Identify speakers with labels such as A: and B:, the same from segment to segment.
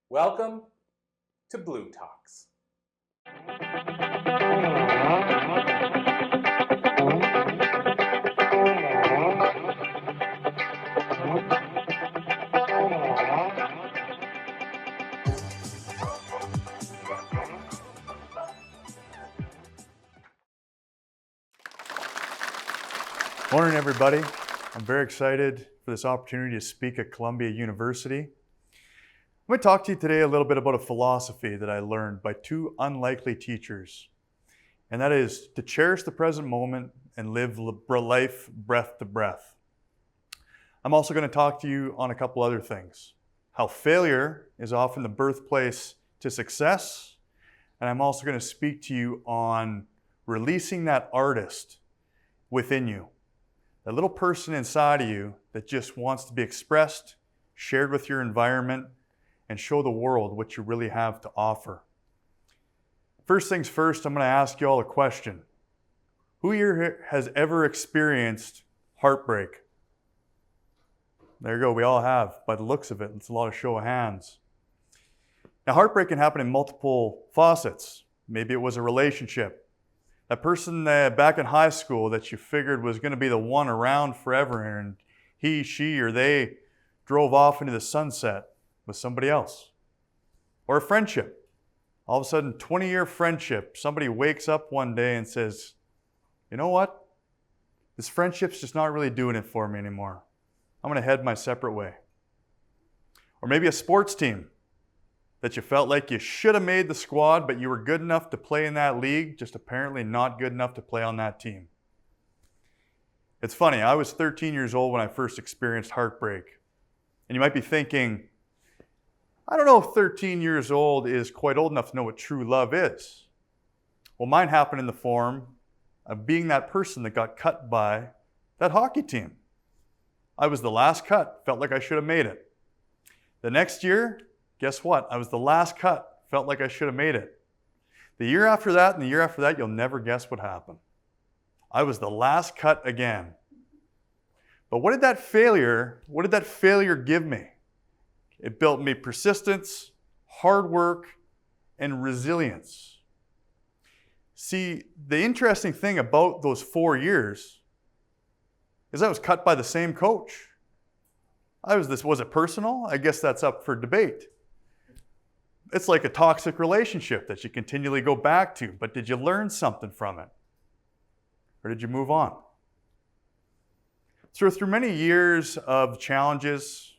A: Welcome to Blue Talks.
B: Morning, everybody. I'm very excited for this opportunity to speak at Columbia University. I'm going to talk to you today a little bit about a philosophy that I learned by two unlikely teachers, and that is to cherish the present moment and live life breath to breath. I'm also going to talk to you on a couple other things. How failure is often the birthplace to success, and I'm also going to speak to you on releasing that artist within you. That little person inside of you that just wants to be expressed, shared with your environment, and show the world what you really have to offer. First things first, I'm going to ask you all a question. Who here has ever experienced heartbreak? There you go, we all have, by the looks of it. It's a lot of show of hands. Now, heartbreak can happen in multiple facets. Maybe it was a relationship. That person back in high school that you figured was going to be the one around forever, and he, she, or they drove off into the sunset with somebody else. Or a friendship. All of a sudden, 20-year friendship, somebody wakes up one day and says, you know what? This friendship's just not really doing it for me anymore. I'm going to head my separate way. Or maybe a sports team that you felt like you should have made the squad, but you were good enough to play in that league, just apparently not good enough to play on that team. It's funny, I was 13 years old when I first experienced heartbreak. And you might be thinking, I don't know if 13 years old is quite old enough to know what true love is. Well, mine happened in the form of being that person that got cut by that hockey team. I was the last cut, felt like I should have made it. The next year, guess what? I was the last cut. Felt like I should have made it. The year after that and the year after that, you'll never guess what happened. I was the last cut again. But what did that failure give me? It built me persistence, hard work, and resilience. See, the interesting thing about those 4 years is I was cut by the same coach. Was it personal? I guess that's up for debate. It's like a toxic relationship that you continually go back to, but did you learn something from it? Or did you move on? So through many years of challenges,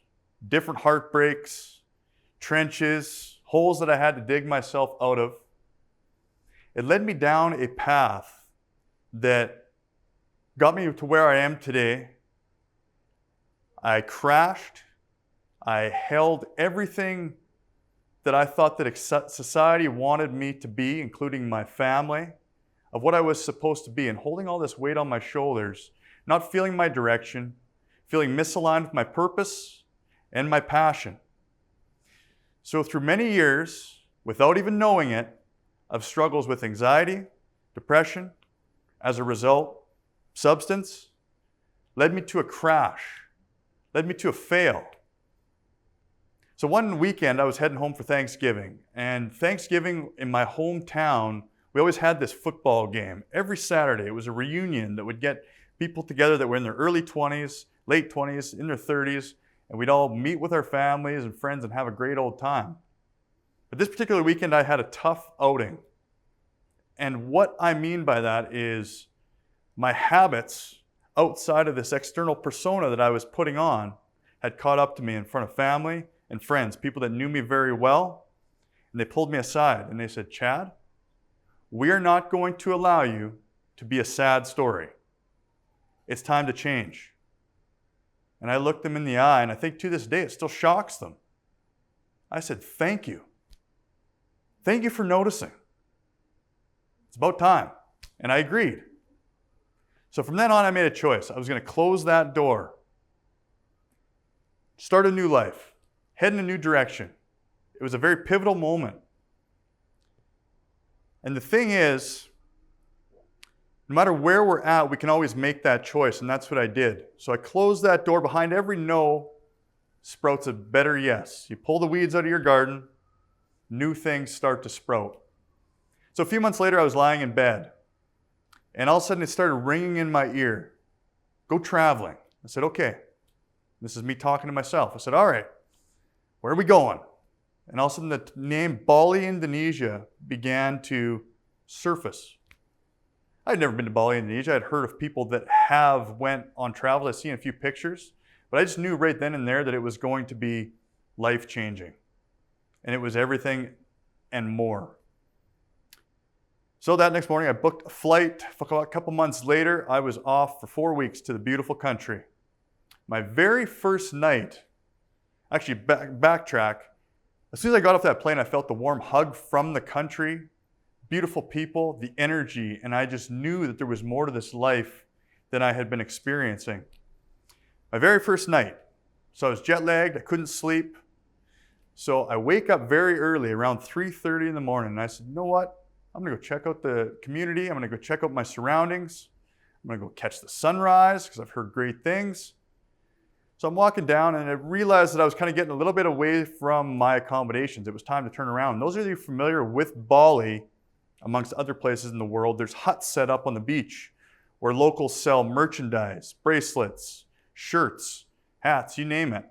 B: different heartbreaks, trenches, holes that I had to dig myself out of, it led me down a path that got me to where I am today. I crashed. I held everything that I thought that society wanted me to be, including my family, of what I was supposed to be, and holding all this weight on my shoulders, not feeling my direction, feeling misaligned with my purpose and my passion. So through many years, without even knowing it, of struggles with anxiety, depression, as a result, substance, led me to a crash, led me to a fail. So one weekend I was heading home for Thanksgiving, and Thanksgiving in my hometown, we always had this football game. Every Saturday, it was a reunion that would get people together that were in their early 20s, late 20s, in their 30s, and we'd all meet with our families and friends and have a great old time. But this particular weekend, I had a tough outing. And what I mean by that is my habits outside of this external persona that I was putting on had caught up to me in front of family and friends, people that knew me very well, and they pulled me aside and they said, Chad, we are not going to allow you to be a sad story. It's time to change. And I looked them in the eye, and I think to this day it still shocks them. I said, thank you. Thank you for noticing. It's about time. And I agreed. So from then on, I made a choice. I was going to close that door, start a new life, head in a new direction. It was a very pivotal moment. And the thing is, no matter where we're at, we can always make that choice, and that's what I did. So I closed that door. Behind every no sprouts a better yes. You pull the weeds out of your garden, new things start to sprout. So a few months later, I was lying in bed, and all of a sudden it started ringing in my ear. Go traveling. I said, okay. This is me talking to myself. I said, all right, where are we going? And all of a sudden the name Bali, Indonesia began to surface. I'd never been to Bali, Indonesia. I'd heard of people that have went on travel. I'd seen a few pictures, but I just knew right then and there that it was going to be life-changing. And it was everything and more. So that next morning, I booked a flight. A couple months later, I was off for 4 weeks to the beautiful country. My very first night, actually backtrack, as soon as I got off that plane, I felt the warm hug from the country, beautiful people, the energy, and I just knew that there was more to this life than I had been experiencing. My very first night, so I was jet lagged, I couldn't sleep. So I wake up very early, around 3:30 in the morning, and I said, you know what? I'm gonna go check out the community. I'm gonna go check out my surroundings. I'm gonna go catch the sunrise because I've heard great things. So I'm walking down and I realized that I was kind of getting a little bit away from my accommodations. It was time to turn around. And those of you familiar with Bali, amongst other places in the world, there's huts set up on the beach where locals sell merchandise, bracelets, shirts, hats, you name it.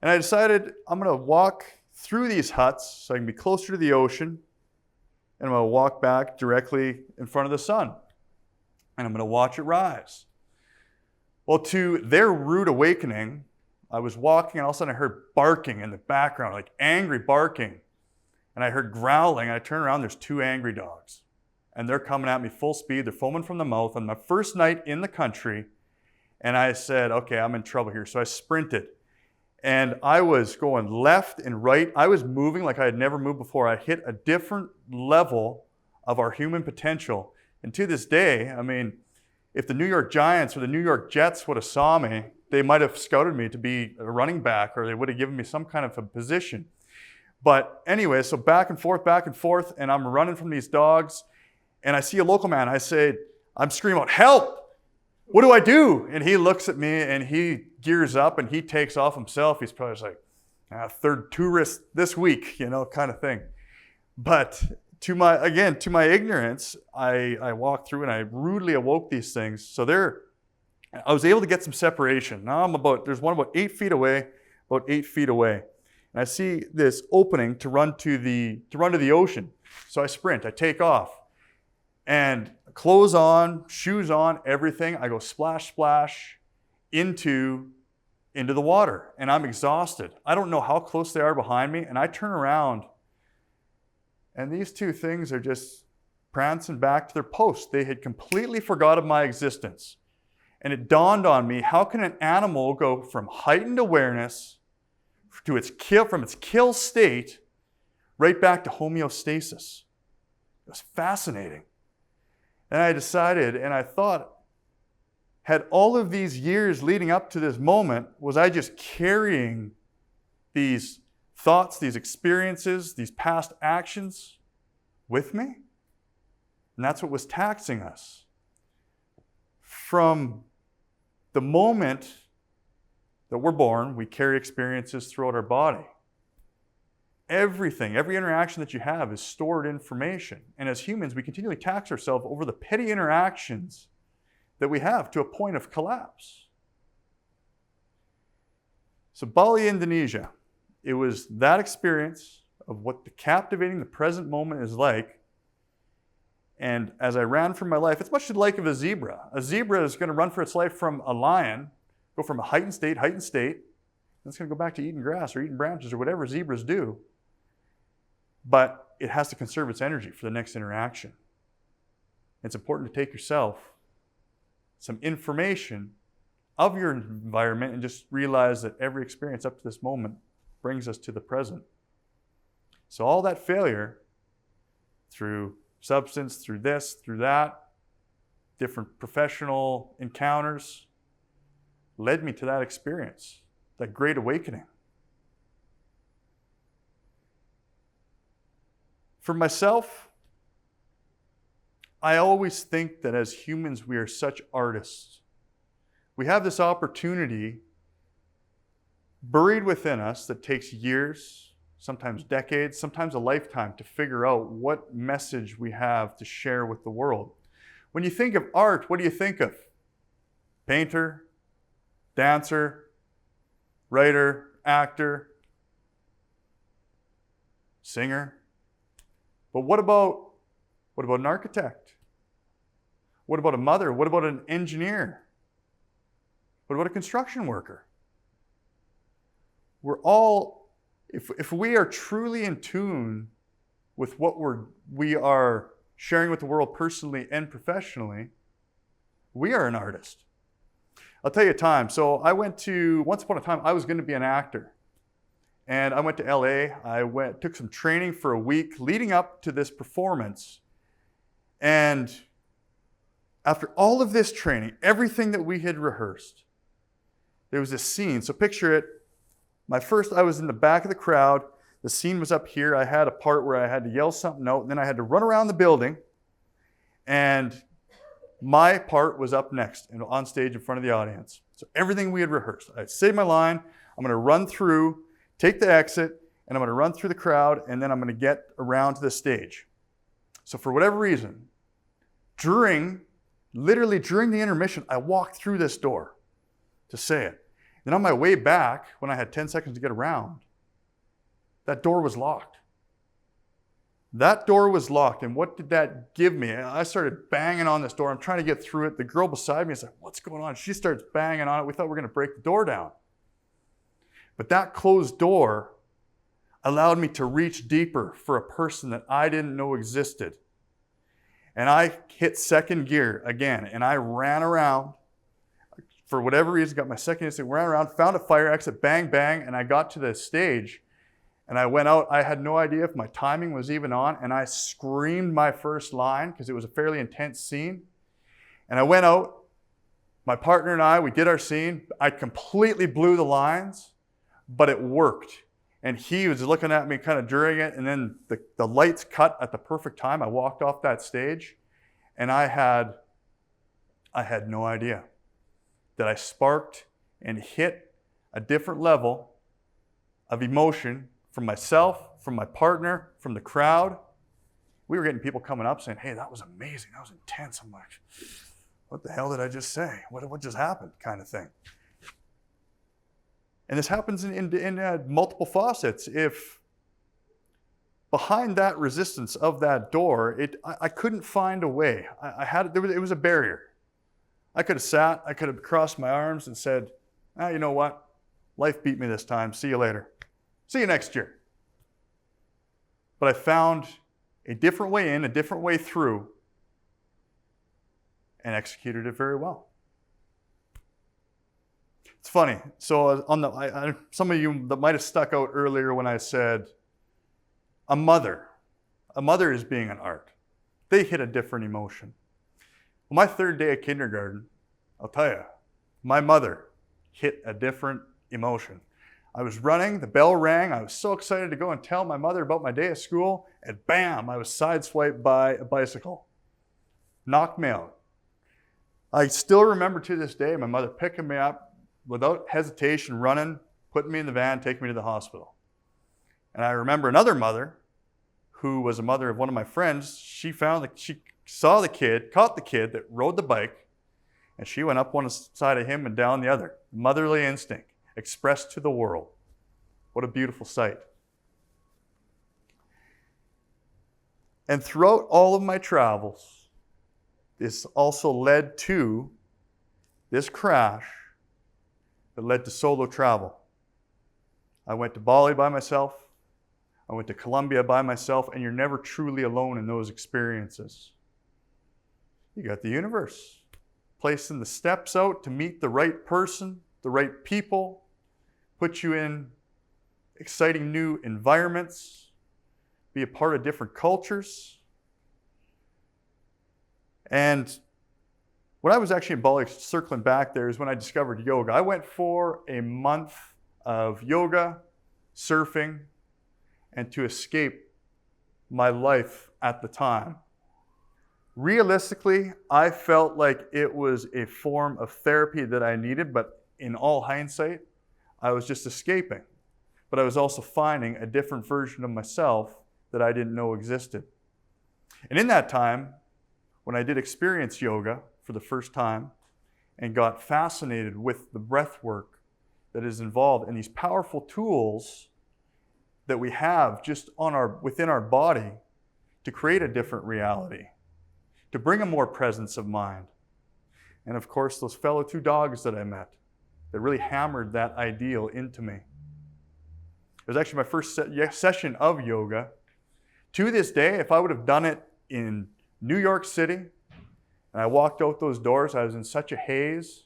B: And I decided I'm gonna walk through these huts so I can be closer to the ocean, and I'm gonna walk back directly in front of the sun. And I'm gonna watch it rise. Well, to their rude awakening, I was walking and all of a sudden I heard barking in the background, like angry barking. And I heard growling, and I turned around, there's 2 angry dogs. And they're coming at me full speed, they're foaming from the mouth on my first night in the country. And I said, okay, I'm in trouble here. So I sprinted. And I was going left and right. I was moving like I had never moved before. I hit a different level of our human potential. And to this day, I mean, if the New York Giants or the New York Jets would have saw me, they might have scouted me to be a running back, or they would have given me some kind of a position. But anyway, so back and forth, and I'm running from these dogs, and I see a local man. I say, I'm screaming out, help! What do I do? And he looks at me and he gears up and he takes off himself. He's probably just like, third tourist this week, kind of thing. But to my ignorance, I walked through and I rudely awoke these things. So I was able to get some separation. Now there's one about 8 feet away, about 8 feet away. And I see this opening to run to the ocean. So I sprint, I take off. And clothes on, shoes on, everything. I go splash, splash into the water. And I'm exhausted. I don't know how close they are behind me. And I turn around and these 2 things are just prancing back to their post. They had completely forgotten my existence. And it dawned on me, how can an animal go from heightened awareness to from its kill state right back to homeostasis? It was fascinating. And I decided, and I thought, had all of these years leading up to this moment, was I just carrying these thoughts, these experiences, these past actions with me? And that's what was taxing us. From the moment that we're born, we carry experiences throughout our body. Everything, every interaction that you have is stored information. And as humans, we continually tax ourselves over the petty interactions that we have to a point of collapse. So Bali, Indonesia, it was that experience of what the captivating the present moment is like. And as I ran for my life, it's much like of a zebra. A zebra is going to run for its life from a lion, go from a heightened state, and it's going to go back to eating grass or eating branches or whatever zebras do. But it has to conserve its energy for the next interaction. It's important to take yourself some information of your environment and just realize that every experience up to this moment brings us to the present. So all that failure through substance, through this, through that, different professional encounters, led me to that experience, that great awakening. For myself, I always think that as humans, we are such artists. We have this opportunity buried within us that takes years, sometimes decades, sometimes a lifetime to figure out what message we have to share with the world. When you think of art, what do you think of? Painter, dancer, writer, actor, singer. But what about an architect? What about a mother? What about an engineer? What about a construction worker? We're all, if we are truly in tune with what we are sharing with the world personally and professionally, we are an artist. I'll tell you a time. So once upon a time, I was going to be an actor. And I went to LA. Took some training for a week leading up to this performance. And after all of this training, everything that we had rehearsed, there was this scene. So picture it. I was in the back of the crowd. The scene was up here. I had a part where I had to yell something out, and then I had to run around the building. And my part was up next and on stage in front of the audience. So everything we had rehearsed. I say my line. I'm going to run through, take the exit, and I'm going to run through the crowd, and then I'm going to get around to the stage. So for whatever reason, literally during the intermission, I walked through this door to say it. Then on my way back, when I had 10 seconds to get around, that door was locked. That door was locked, and what did that give me? I started banging on this door. I'm trying to get through it. The girl beside me is like, what's going on? She starts banging on it. We thought we were going to break the door down. But that closed door allowed me to reach deeper for a person that I didn't know existed. And I hit second gear again, and I ran around. For whatever reason, got my second instinct, ran around, found a fire exit, bang, bang, and I got to the stage. And I went out. I had no idea if my timing was even on, and I screamed my first line because it was a fairly intense scene. And I went out. My partner and I, we did our scene. I completely blew the lines, but it worked. And he was looking at me kind of during it, and then the lights cut at the perfect time. I walked off that stage, and I had no idea that I sparked and hit a different level of emotion from myself, from my partner, from the crowd. We were getting people coming up saying, hey, that was amazing. That was intense. I'm like, what the hell did I just say? What just happened? Kind of thing. And this happens in multiple facets. If behind that resistance of that door, I couldn't find a way. It was a barrier. I could have sat, I could have crossed my arms and said, you know what? Life beat me this time. See you later. See you next year. But I found a different way in, a different way through, and executed it very well. It's funny. So some of you that might have stuck out earlier when I said a mother is being an art. They hit a different emotion. Well, my third day of kindergarten, I'll tell you, my mother hit a different emotion. I was running, the bell rang, I was so excited to go and tell my mother about my day at school, and bam, I was sideswiped by a bicycle. Knocked me out. I still remember to this day my mother picking me up, without hesitation, running, putting me in the van, taking me to the hospital. And I remember another mother, who was a mother of one of my friends, she saw the kid, caught the kid that rode the bike, and she went up one side of him and down the other. Motherly instinct expressed to the world. What a beautiful sight. And throughout all of my travels, this also led to this crash that led to solo travel. I went to Bali by myself. I went to Colombia by myself, and you're never truly alone in those experiences. You got the universe placing the steps out to meet the right person, the right people, put you in exciting new environments, be a part of different cultures. And when I was actually in Bali, circling back there, is when I discovered yoga. I went for a month of yoga, surfing, and to escape my life at the time. Realistically, I felt like it was a form of therapy that I needed, but in all hindsight, I was just escaping. but I was also finding a different version of myself that I didn't know existed. And in that time, when I did experience yoga for the first time and got fascinated with the breath work that is involved in these powerful tools that we have just within our body to create a different reality, to bring a more presence of mind. And of course, those fellow two dogs that I met that really hammered that ideal into me. It was actually my first session of yoga. To this day, if I would have done it in New York City and I walked out those doors, I was in such a haze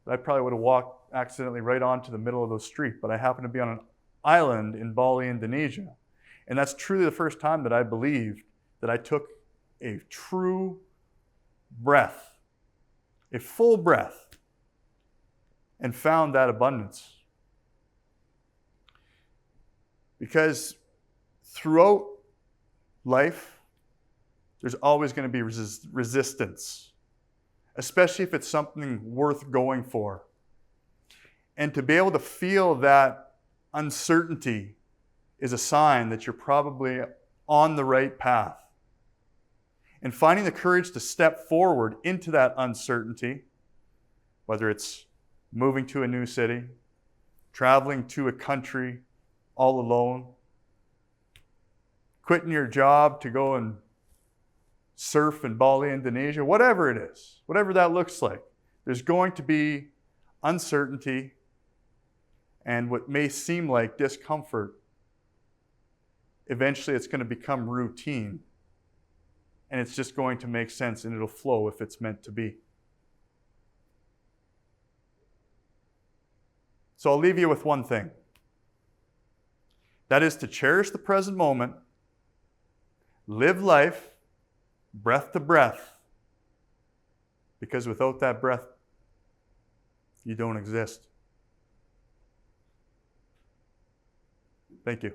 B: that I probably would have walked accidentally right onto the middle of those streets. But I happened to be on an island in Bali, Indonesia. And that's truly the first time that I believed that I took a true breath, a full breath, and found that abundance. Because throughout life, there's always going to be resistance, especially if it's something worth going for. And to be able to feel that uncertainty is a sign that you're probably on the right path. And finding the courage to step forward into that uncertainty, whether it's moving to a new city, traveling to a country all alone, quitting your job to go and surf in Bali, Indonesia, whatever it is, whatever that looks like, there's going to be uncertainty and what may seem like discomfort. Eventually it's going to become routine, and it's just going to make sense, and it'll flow if it's meant to be. So I'll leave you with one thing. That is to cherish the present moment, live life breath to breath, because without that breath, you don't exist. Thank you.